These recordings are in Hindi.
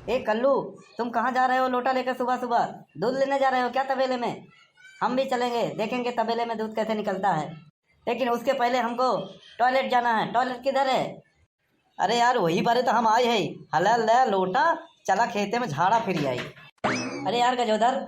ए कल्लू, तुम कहाँ जा रहे हो लोटा लेकर सुबह सुबह? दूध लेने जा रहे हो क्या तबेले में? हम भी चलेंगे, देखेंगे तबेले में दूध कैसे निकलता है। लेकिन उसके पहले हमको टॉयलेट जाना है। टॉयलेट किधर है? अरे यार वही बारे तो हम आए हैं। हला ले लोटा, चला खेते में झाड़ा फिर आई। अरे यार गजोधर,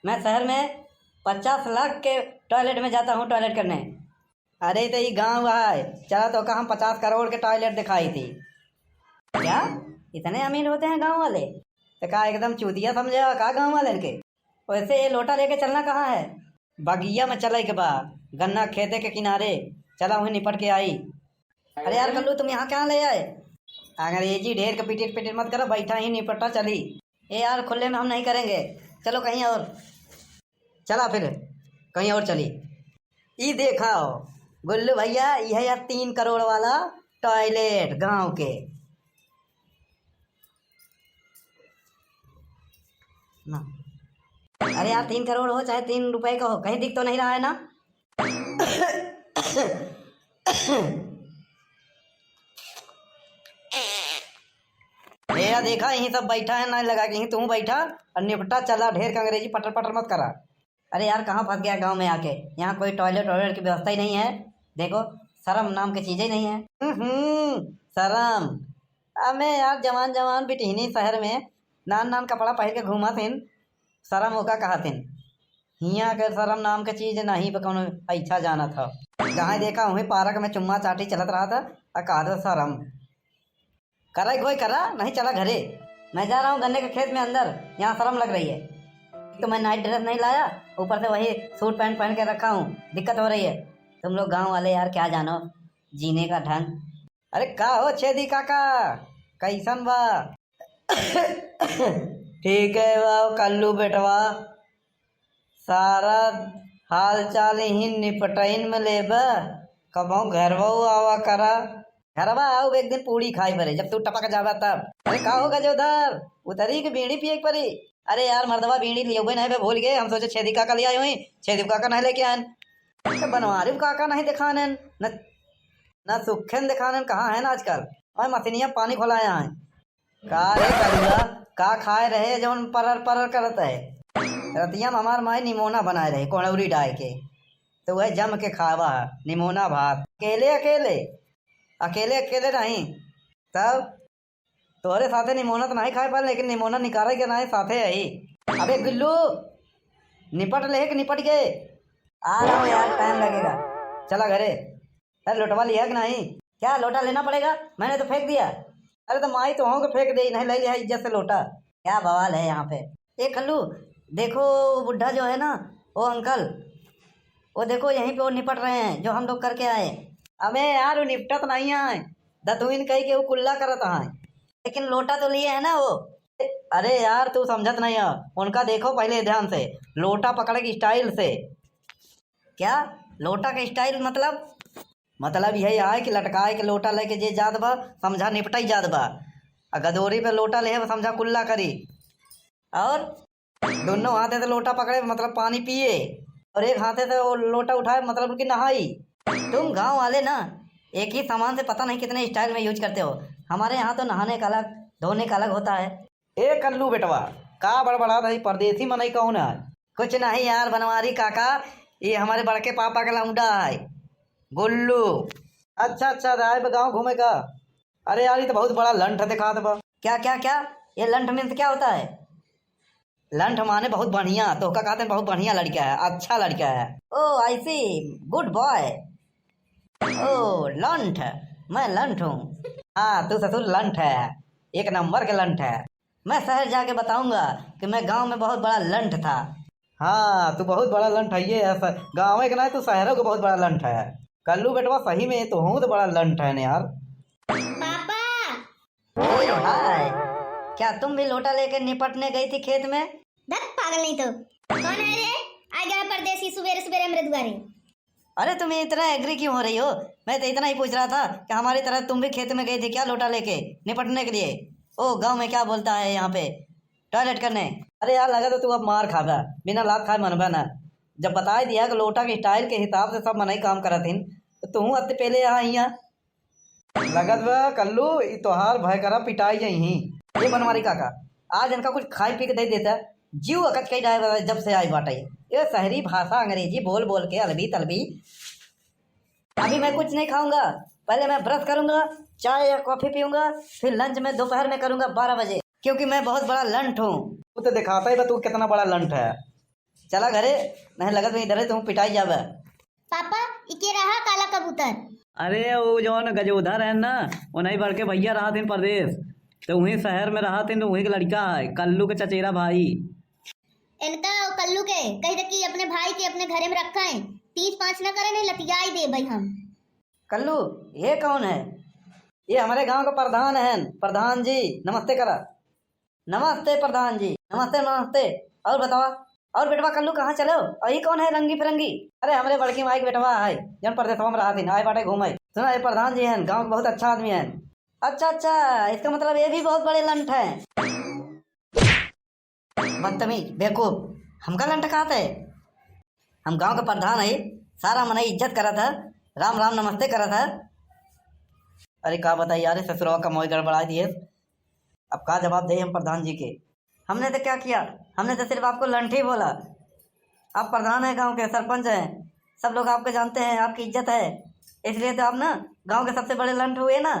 मैं शहर में 50 लाख के टॉयलेट में जाता हूँ टॉयलेट करने। अरे तो ये गाँव है, चला तो कहा हम 50 करोड़ के टॉयलेट दिखाई थी। क्या इतने अमीर होते हैं गांव वाले? तो का एकदम चूतिया समझे का गांव वाले के? वैसे ये लोटा लेके चलना कहाँ है? बगिया में चले के बाद गन्ना खेते के किनारे चला वहीं निपट के आई। अरे यार कल्लू, तुम यहाँ क्या ले आए? अंग्रेजी ढेर का पिटिट पिटिट मत करो, बैठा ही निपटा चली। ए यार खुले में हम नहीं करेंगे, चलो कहीं और। चला फिर कहीं और चली। ये देखा हो गुल्लू भैया, यह यार 3 करोड़ वाला टॉयलेट गांव के ना। अरे यार 3 करोड़ हो चाहे 3 रुपए का हो, कहीं दिख तो नहीं रहा है ना? भैया देखा यहीं सब बैठा है ना, लगा के यहीं तू बैठा और निपटा चला। ढेर का अंग्रेजी पटर पटर मत करा। अरे यार कहाँ फंस गया गांव में आके? यहाँ कोई टॉयलेट वॉयलेट की व्यवस्था ही नहीं है। देखो शर्म नाम की चीज़ ही नहीं है। शर्म? अबे यार जवान जवान बिटिहनी शहर में नान नान कपड़ा पहन के घूमा थिन, शर्म होगा कहा थिन। हियाँ के शर्म नाम के चीज़ नहीं कौन अच्छा जाना था। जहाँ देखा वहीं पार्क में चुम्मा चाटी चलत रहा था और कहा था शर्म। करा कोई करा नहीं, चला घरे। मैं जा रहा हूँ गन्ने के खेत में अंदर, यहाँ शर्म लग रही है। तो मैं नाइट ड्रेस नहीं लाया, ऊपर से वही सूट पैंट पहन के रखा हूँ, दिक्कत हो रही है। तुम लोग गांव वाले यार क्या जानो जीने का ढंग। अरे का हो छेदी काका, कैसन बा? ठीक है वाह कल्लू बेटवा, सारा हाल चाल ही निपटाइन में ले बा। कबो घरवा आवा करा, घरवा आओ एक दिन पूड़ी खाई परे जब तू टपक जावा तब। अरे का होगा जो उधर उतरी की बीड़ी पिए परी? अरे यार मर्दवा बीड़ी लिए हुए नहीं, भूल गए। हम सोचे छेदी काका ले आए हुई, छेदी काका नहीं लेके आए। तो बनवारी काका नहीं दिखाने न सुखेन दिखाने कहाँ है ना आजकल। और मसीनिया पानी खोलाया है का रे करुआ, का खाए रहे जो परर परर करत है। रतिया में हमार माई निमोना बनाए रहे कोणौरी डाल के, तो वह जम के खावा निमोना भात। अकेले अकेले अकेले अकेले नहीं, तब तोरे साथे निमोना तो नहीं खाए पाए, लेकिन निमोना निकाले के नहीं साथे है ही। अबे गुल्लू निपट ले कि निपट गए? आ रहा हूँ यार, टाइम लगेगा, चला घरे। अरे लोटवा लिया कि नहीं? क्या लोटा लेना पड़ेगा? मैंने तो फेंक दिया। अरे तो माई तो होंगे फेंक दे, नहीं ले लिया इज्जत से लोटा। क्या बवाल है यहाँ पे। ए कल्लू देखो, बुढ़ा जो है ना वो अंकल, वो देखो यहीं पे वो निपट रहे हैं जो हम लोग करके आए। अबे यार वो निपटत नहीं है, दतुइन कही के वो कुल्ला करत है, लेकिन लोटा तो लिए है ना वो। अरे यार तू समझत नहीं है, उनका देखो पहले ध्यान से, लोटा पकड़े की स्टाइल से। क्या लोटा का स्टाइल मतलब यही है कि लटकाए के लोटा लेके जे जात बा समझा निपटाई जात बा, और गदोरी पे लोटा ले समझा कुल्ला करी, और दोनों हाथे से लोटा पकड़े मतलब पानी पिए, और एक हाथे से वो लोटा उठाए मतलब कि नहाई। तुम गांव वाले ना एक ही सामान से पता नहीं कितने स्टाइल में यूज करते हो। हमारे यहाँ तो नहाने का अलग, धोने का अलग होता है। ए कल्लू बेटवा, का बड़बड़ा रही परदेसी मनई कौन है? कुछ नहीं यार बनवारी काका, ये हमारे बड़के पापा का लौंडा है गुल्लू। अच्छा अच्छा राय गाँव घूमे का? अरे यार ये तो बहुत बड़ा लंठ दिखा दबा। क्या क्या क्या ये लंठ मीन्स क्या होता है? लंठ माने बहुत बढ़िया, तो का कहते हैं बहुत बढ़िया लड़का है, अच्छा लड़का है। ओ आई सी, गुड बॉय। ओ लंठ, मैं लंठ हूँ। हाँ तू ससुर लंठ है, एक नंबर के लंठ है। मैं शहर जाके बताऊंगा कि मैं गांव में बहुत बड़ा लंठ था। हाँ तू बहुत बड़ा लंठ है, ये गाँव के ना तू शहरों का बहुत बड़ा लंठ है। कल्लू बेटवा सही में तो हूँ तो बड़ा लंठ है यार। पापा हाय, क्या तुम भी लोटा लेकर निपटने गई थी खेत में? धत पागल नहीं तो कौन है रे? आ गया परदेसी सवेरे सवेरे मेरे द्वारे। अरे तुम इतना एग्री क्यों हो रही हो? मैं तो इतना ही पूछ रहा था कि हमारी तरह तुम भी खेत में गई थी क्या लोटा लेके निपटने के लिए? ओ गांव में क्या बोलता है यहाँ पे, टॉयलेट करने। अरे यार लगा तो तू अब मार खाबा, बिना लात खाए मनबा ना। जब बता दिया कि लोटा के स्टाइल के हिसाब से सब मनई काम करत हिन, तो तू अत पहले यहाँ लगत बा कल्लू ई तोहार भय करा पिटाई यही। ये बनवारी काका आज इनका कुछ खाई पी के दे देता जीव अकच कई रहा जब से आई बाटा ये शहरी भाषा अंग्रेजी बोल बोल के अलबी तलबी। अभी मैं कुछ नहीं खाऊंगा, पहले मैं ब्रश करूंगा, चाय या कॉफी पीऊंगा, फिर लंच में दोपहर में करूंगा 12 बजे, क्योंकि मैं बहुत बड़ा लंठ हूँ। तू तो दिखाता ही तू कितना बड़ा लंठ है। चला घरे, नहीं लगत में इधर तुम पिटाई जावे। पापा इके रहा काला कबूतर। अरे वो जो न गजोधर है ना, वो नहीं बढ़ के भैया रहा थे प्रदेश, तो वहीं शहर में रहा थे, तो वहीं का लड़का है कल्लू के चचेरा भाई। इनका कल्लू के कही कि अपने भाई के अपने घरे में रखा है, 30-5 न करे नहीं लतियाई दे भाई हम। कल्लू ये कौन है? ये हमारे गांव का प्रधान है। प्रधान जी नमस्ते करा। नमस्ते प्रधान जी, नमस्ते नमस्ते। और बतावा, और बेटवा कल्लू कहाँ चलो? और ये कौन है रंगी फिरंगी? अरे हमारे बड़की माई के बेटवा है, जन प्रदेशवा में रहा थी, आए बाटे घूमे। सुना ये प्रधान जी हैं, गांव के बहुत अच्छा आदमी है। अच्छा अच्छा, इसका मतलब ये भी बहुत बड़े लंठ है। बदतमीज बेवकूफ, हमका लंठ कहा थे? हम गांव का प्रधान है, सारा मन इज्जत करा था, राम राम नमस्ते करा था। अरे क्या बताइए यार, ससुरवा का मोह गड़बड़ा दिए। अब का जवाब दे हम प्रधान जी के? हमने तो क्या किया, हमने तो सिर्फ आपको लंठ ही बोला। आप प्रधान है, गांव के सरपंच हैं, सब लोग आपको जानते हैं, आपकी इज्जत है, इसलिए तो आप ना गांव के सबसे बड़े लंठ हुए ना।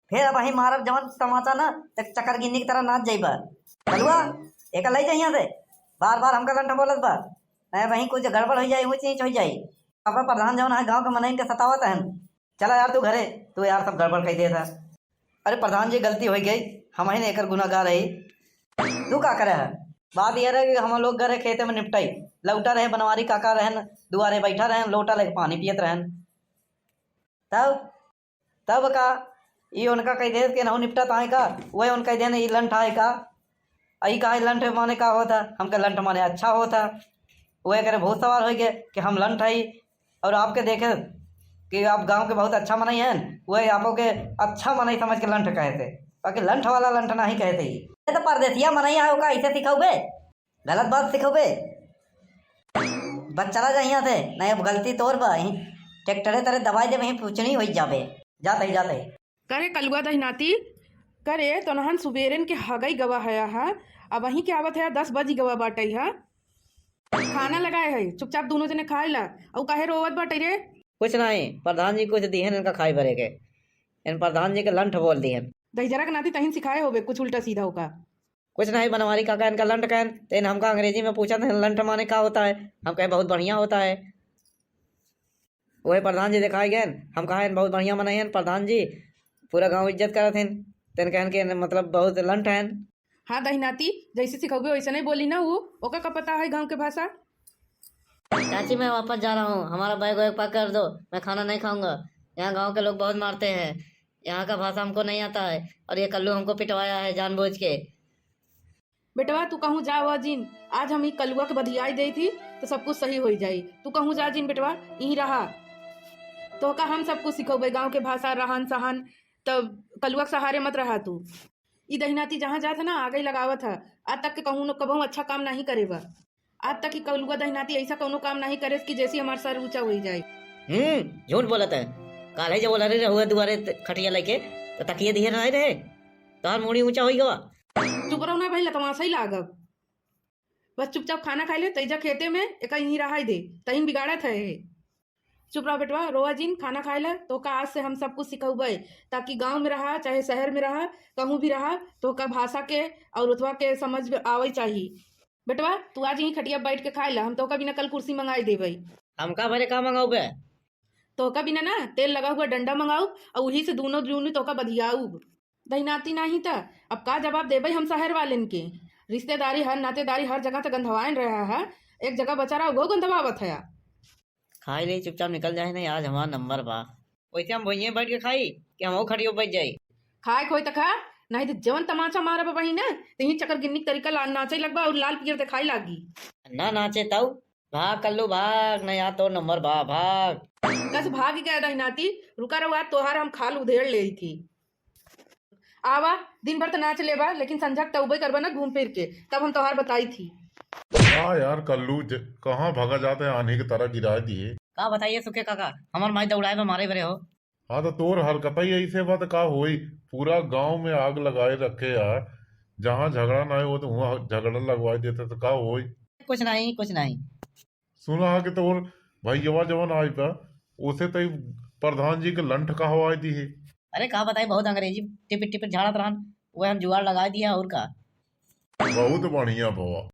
फिर अब वहीं मारब जवान तमाचा ना, चक्कर गिन्नी की तरह नाच जाइबा। चलुआ एक लै जाइए यहाँ से, बार बार हमका लंठ बोलत बा, नहीं वहीं कुछ गड़बड़ हो जाए, ऊँच नीच हो जाए। अपना प्रधान जवान है, गाँव के मन इनके सतावत है। चला यार तू घरे, तू यार सब गड़बड़ कही दे था। अरे प्रधान जी गलती हो गई, हम ही एक गुनाहगार रही। तू का करे है? बात यह रहे कि हम लोग घरे खेते में निपटाई, लौटा रहे बनवारी काका रहन, दुआरे बैठा रहन, लोटा लेके पानी पियत रहन। तब का ये उनका कह दे के ना निपटा ताए का, वही उनका दे ये लंठ आए का। आई का लंठ माने का होता, हमका लंठ माने अच्छा होता। वह करे बहुत सवाल हो गए कि हम लंठ आई, और आपके देखे कि आप गांव के बहुत अच्छा मनई हैं, वह आपो के अच्छा मनई समझ के लंठ कहते, बाकी लंठ वाला लंठ नहीं कहते। ये तो परदेसिया मनई है, का ऐसे सिखाओगे, गलत बात सिखाओगे। बस चला जा यहाँ से, नहीं अब गलती तोड़ बा ट्रैक्टरे तरह दवाई दे वहीं पूछनी हो जावे। जाते करे कलुआ दहीनाती करे तो नहन सुबेरन के हगई गवा है, अब वहीं के आवत है 10 बजी गवा बाटे है। खाना लगाए है, चुपचाप दोनों जने खाए ला, और काहे रोवत बाटे रे? कुछ नहीं, प्रधान जी कुछ दिहन इनका खाई भरे के, इन प्रधान जी के लंठ बोल दिहन। दहीजरा के नाती तहिन सिखाए होवे कुछ उल्टा सीधा होगा। कुछ नहीं, बनवारी काका इनका लंठ कहन, तेन हमका अंग्रेजी में पूछा था लंठ माने का होता है, हम कहे बहुत बढ़िया होता है। वही प्रधान जी दिखाए गए, हम कहा बहुत बढ़िया मनाए हैं प्रधान जी, पूरा गांव इज्जत करत हैं, तेन कहन के मतलब बहुत लंठ हैं। हाँ दहीनाती जैसे सिखोगे वैसे नहीं बोली ना, वो ओका का पता है गांव के भाषा। चाची मैं वापस जा रहा हूँ, हमारा बैग वैग पैक कर दो, मैं खाना नहीं खाऊंगा। यहाँ गांव के लोग बहुत मारते हैं, यहाँ का भाषा हमको नहीं आता है, और ये कल्लू हमको पिटवाया है जानबूझ के। बेटवा तू कहूँ जा वह जिन, आज हम ही कलुआ के बधियाई दे थी तो सब कुछ सही हो जाई। तू कहूँ जा जिन बेटवा, यहीं रहा तो का हम सब कुछ सिखोगे गांव के भाषा रहन सहन, तब कलुआ के सहारे मत रहा तू। ई दहीनाती जहाँ जात है ना आगे ही लगावत है, आज तक के कहूँ कबहू अच्छा काम नहीं करेगा। आज तक की कलुआ दहीनाती ऐसा कोनो काम नहीं करे कि जैसे हमारा सर ऊंचा हो जाए। झूठ बोलत है, काल ही जब बोला रहे हुए दुआरे खटिया लेके तो तकिए दिए नहीं रहे, तार मुड़ी ऊंचा हो गया। चुप रहो ना भाई, तमाशा ही लागब। बस चुपचाप खाना खा ले, तैजा खेते में एक यहीं रहा दे, तहीं बिगाड़त है। चुप रहो बेटवा, रोआ जिन खाना खाए ला, तो का आज से हम सब कुछ सिखौबे, ताकि गांव में रहा चाहे शहर में रहा कहूँ भी रहा तो का भाषा के और उतवा के समझ आवे चाहिए। बेटवा तू आज यहीं खटिया बैठ के खाए ला, हम तो का बिना कल कुर्सी मंगाई दे भाई। हम का भरे का मंगाऊ बे? तो का बिना ना तेल लगा हुआ डंडा मंगाऊ, और वही से दोनों जूनी तो का बधियाऊ। दहीनाती नहीं था, अब का जवाब दे भाई हम शहर वाले के। रिश्तेदारी हर नातेदारी हर जगह तो गंधवाइन रहा है, एक जगह बचा रहा वो गंधवावत है। खाई ले चुपचाप निकल जाए नहीं, आज हमारा नंबर बा। वैसे हम भैया बैठ के खाई कि हम खड़ियो बैठ जाई। खाए खोई तो खा, नहीं तो जवन तमाचा मारा बही ना तही चक्कर गिन्नी तरीका नाचे लगबा और लाल पियर दिखाई लागी। ना नाचे तऊ भाग कल्लू भाग, नहीं आ तो नंबर बा भाग। कस भाग गया दहीनाती, रुका रहा तोहार हम खाल उधेड़ ले थी। आवा दिन भर तो नाच लेबा, लेकिन संझा तौबे करबा ना घूम फिर के, तब हम तोहार बताई थी। हाँ यार कल्लू कहाँ भागा जाते हैं, आने की तरह गिरा दिए। का बताइए सुखे काका, हमार माई दौड़ाए में मारे बरे हो। हाँ तो तोर हरकत ही ऐसे बात का हुई, पूरा गांव में आग लगाए रखे यार, जहाँ झगड़ा ना हो तो वहाँ झगड़ा लगवा देते तो का हो। कुछ नहीं कुछ नहीं। सुना है कि तोर भैया जवन आई पा उसे तई प्रधान जी के लंठ का हवाई दी है। अरे कहाँ बताई, बहुत अंग्रेजी टिपिट टिपिट झाड़त रहन, वह हम जुगाड़ लगा दिया और का। बहुत बढ़िया बाबा।